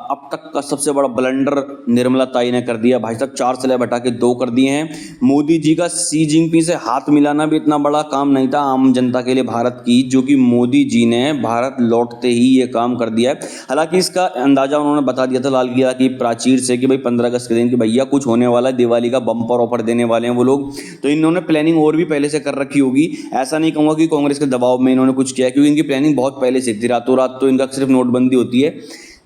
अब तक का सबसे बड़ा ब्लंडर निर्मला ताई ने कर दिया भाई साहब। 4 स्लैब हटा के 2 कर दिए हैं। मोदी जी का शी जिनपिंग से हाथ मिलाना भी इतना बड़ा काम नहीं था आम जनता के लिए भारत की, जो कि मोदी जी ने भारत लौटते ही ये काम कर दिया है। हालांकि इसका अंदाजा उन्होंने बता दिया था लाल किला की प्राचीर से कि भाई 15 अगस्त के दिन कि भैया कुछ होने वाला है, दिवाली का बम्पर ऑफर देने वाले हैं वो लोग। तो इन्होंने प्लानिंग और भी पहले से कर रखी होगी। ऐसा नहीं कहूँगा कि कांग्रेस के दबाव में इन्होंने कुछ किया, क्योंकि इनकी प्लानिंग बहुत पहले से थी। रातों रात तो इनका सिर्फ नोटबंदी होती है।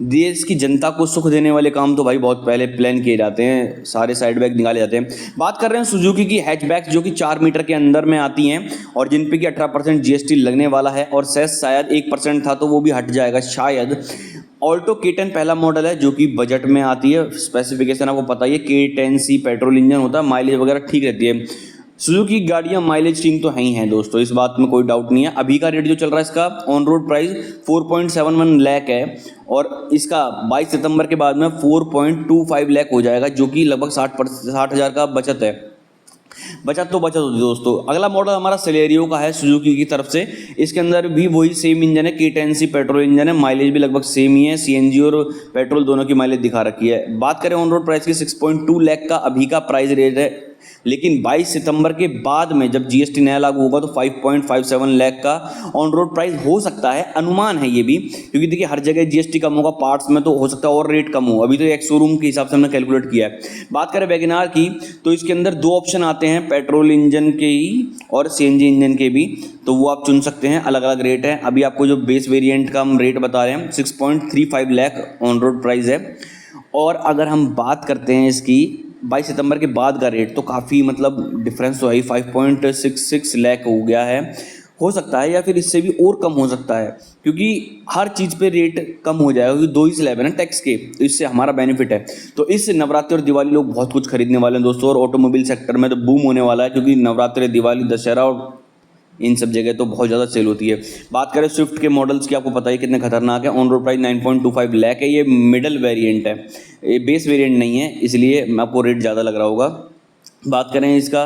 देश की जनता को सुख देने वाले काम तो भाई बहुत पहले प्लान किए जाते हैं, सारे साइड बैग निकाले जाते हैं। बात कर रहे हैं सुजुकी की हैचबैक्स जो कि 4 मीटर के अंदर में आती हैं और जिन पे कि 18% जीएसटी लगने वाला है और सेस शायद 1% था तो वो भी हट जाएगा शायद। ऑल्टो K10 पहला मॉडल है जो कि बजट में आती है। स्पेसिफिकेशन आपको पता ही है, K10C पेट्रोल इंजन होता है, माइलेज वगैरह ठीक रहती है। सुजुकी की गाड़ियाँ माइलेज किंग तो है ही हैं दोस्तों, इस बात में कोई डाउट नहीं है। अभी का रेट जो चल रहा है इसका ऑन रोड प्राइस 4.71 लाख है और इसका 22 सितंबर के बाद में 4.25 लाख हो जाएगा, जो कि लगभग 60 हज़ार का बचत है। बचत तो बचत होती है दोस्तों। अगला मॉडल हमारा सेलेरियो का है सुजुकी की तरफ से। इसके अंदर भी वही सेम इंजन है, K10C पेट्रोल इंजन है, माइलेज भी लगभग सेम ही है। सीएनजी और पेट्रोल दोनों की माइलेज दिखा रखी है। बात करें ऑन रोड प्राइस की 6.2 लाख का अभी का प्राइस रेट है, लेकिन 22 सितंबर के बाद में जब जीएसटी नया लागू होगा तो 5.57 लाख का ऑन रोड प्राइस हो सकता है। अनुमान है ये भी, क्योंकि देखिए हर जगह जीएसटी कम होगा, पार्ट्स में तो हो सकता है और रेट कम हो। अभी तो एक शोरूम के हिसाब से हमने कैलकुलेट किया है। बात करें वैगनआर की तो इसके अंदर 2 ऑप्शन आते हैं, पेट्रोल इंजन के ही और सीएनजी इंजन के भी, तो वो आप चुन सकते हैं। अलग अलग रेट है। अभी आपको जो बेस वेरिएंट का हम रेट बता रहे हैं 6.35 लाख ऑन रोड प्राइस है। और अगर हम बात करते हैं इसकी 22 सितंबर के बाद का रेट तो काफ़ी मतलब डिफरेंस तो है, 5.66 लाख हो गया है। हो सकता है या फिर इससे भी और कम हो सकता है, क्योंकि हर चीज़ पे रेट कम हो जाएगा, क्योंकि 2 ही स्लैब है ना टैक्स के, तो इससे हमारा बेनिफिट है। तो इस नवरात्रि और दिवाली लोग बहुत कुछ खरीदने वाले हैं दोस्तों, और ऑटोमोबाइल सेक्टर में तो बूम होने वाला है, क्योंकि नवरात्रि, दिवाली, दशहरा और इन सब जगह तो बहुत ज़्यादा सेल होती है। बात करें स्विफ्ट के मॉडल्स की, आपको पता है कितने खतरनाक है। ऑन रोड प्राइस 9.25 लाख है। ये मिडल वेरिएंट है, ये बेस वेरिएंट नहीं है, इसलिए आपको रेट ज़्यादा लग रहा होगा। बात करें इसका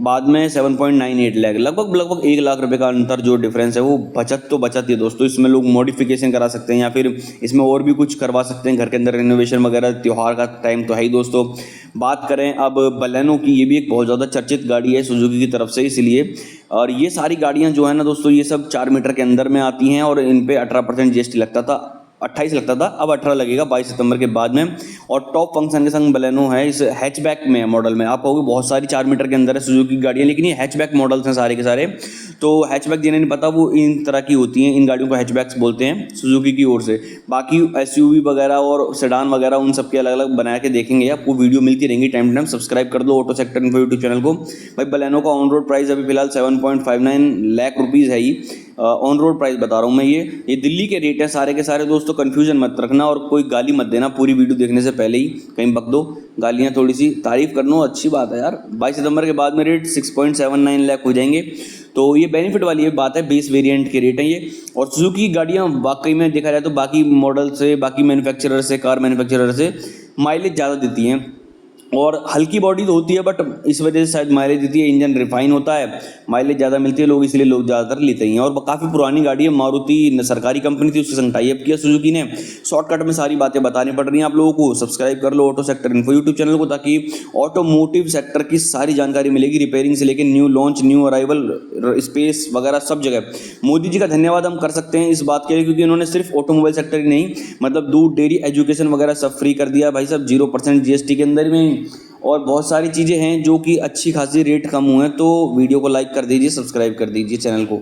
बाद में 7.98 लाख, लगभग 1 लाख रुपए का अंतर जो डिफरेंस है वो बचत तो बचत ही है दोस्तों। इसमें लोग मॉडिफिकेशन करा सकते हैं या फिर इसमें और भी कुछ करवा सकते हैं, घर के अंदर रिनोवेशन वगैरह। त्यौहार का टाइम तो है ही दोस्तों। बात करें अब बलेनो की, ये भी एक बहुत ज़्यादा चर्चित गाड़ी है सुजुकी की तरफ से, इसलिए। और ये सारी गाड़ियाँ जो है ना दोस्तों, ये सब 4 मीटर के अंदर में आती हैं और इन पर 18% जीएसटी लगता था, 28 लगता था, अब 18 लगेगा 22 सितंबर के बाद में। और टॉप फंक्शन के संग बलेनो है, इस हैचबैक में मॉडल में। आप कहोगे बहुत सारी 4 मीटर के अंदर है सुजुकी की गाड़ियाँ, लेकिन ये हैचबैक मॉडल्स हैं सारे के सारे। तो हैचबैक जिन्हें नहीं पता वो इन तरह की होती हैं, इन गाड़ियों को हैचबैक्स बोलते हैं सुजुकी की ओर से। बाकी एसयूवी वगैरह और सेडान वगैरह उन सबके अलग अलग बना के देखेंगे, आपको वीडियो मिलती रहेंगी टाइम टू टाइम। सब्सक्राइब कर दो auto sector info YouTube channel को। भाई बलेनो का ऑन रोड प्राइस अभी फिलहाल 7.59 लाख रुपीज़ है। ही ऑन रोड प्राइस बता रहा हूँ मैं, ये दिल्ली के रेट है सारे के सारे दोस्तों। कंफ्यूजन मत रखना और कोई गाली मत देना पूरी वीडियो देखने से पहले ही, कहीं बक दो गालियाँ, थोड़ी सी तारीफ कर लो, अच्छी बात है यार। 22 सितंबर के बाद में रेट 6.79 लाख हो जाएंगे, तो ये बेनिफिट वाली ये बात है। बेस वेरिएंट के रेट हैं ये। और सुजुकी की गाड़ियाँ वाकई में देखा जाए तो बाकी मॉडल से, बाकी मैन्युफैक्चरर से, कार मैन्युफैक्चरर से माइलेज ज़्यादा देती हैं और हल्की बॉडी तो होती है, बट इस वजह से शायद माइलेज देती है। इंजन रिफाइन होता है, माइलेज ज़्यादा मिलती है लोग, इसलिए लोग ज़्यादातर लेते ही हैं। और काफ़ी पुरानी गाड़ी है, मारुति सरकारी कंपनी थी, उसके संग टाई अप किया सुजुकी ने। शॉर्टकट में सारी बातें बतानी पड़ रही हैं आप लोगों को। सब्सक्राइब कर लो auto sector info YouTube channel को, ताकि ऑटोमोटिव सेक्टर की सारी जानकारी मिलेगी, रिपेयरिंग से लेकर new launch, new arrival, space वगैरह सब जगह। मोदी जी का धन्यवाद हम कर सकते हैं इस बात के लिए, क्योंकि उन्होंने सिर्फ ऑटोमोबाइल सेक्टर ही नहीं, मतलब दूध, डेयरी, एजुकेशन वगैरह सब फ्री कर दिया भाई साहब, 0% जीएसटी के अंदर में। और बहुत सारी चीज़ें हैं जो कि अच्छी खासी रेट कम हुए हैं। तो वीडियो को लाइक कर दीजिए, सब्सक्राइब कर दीजिए चैनल को।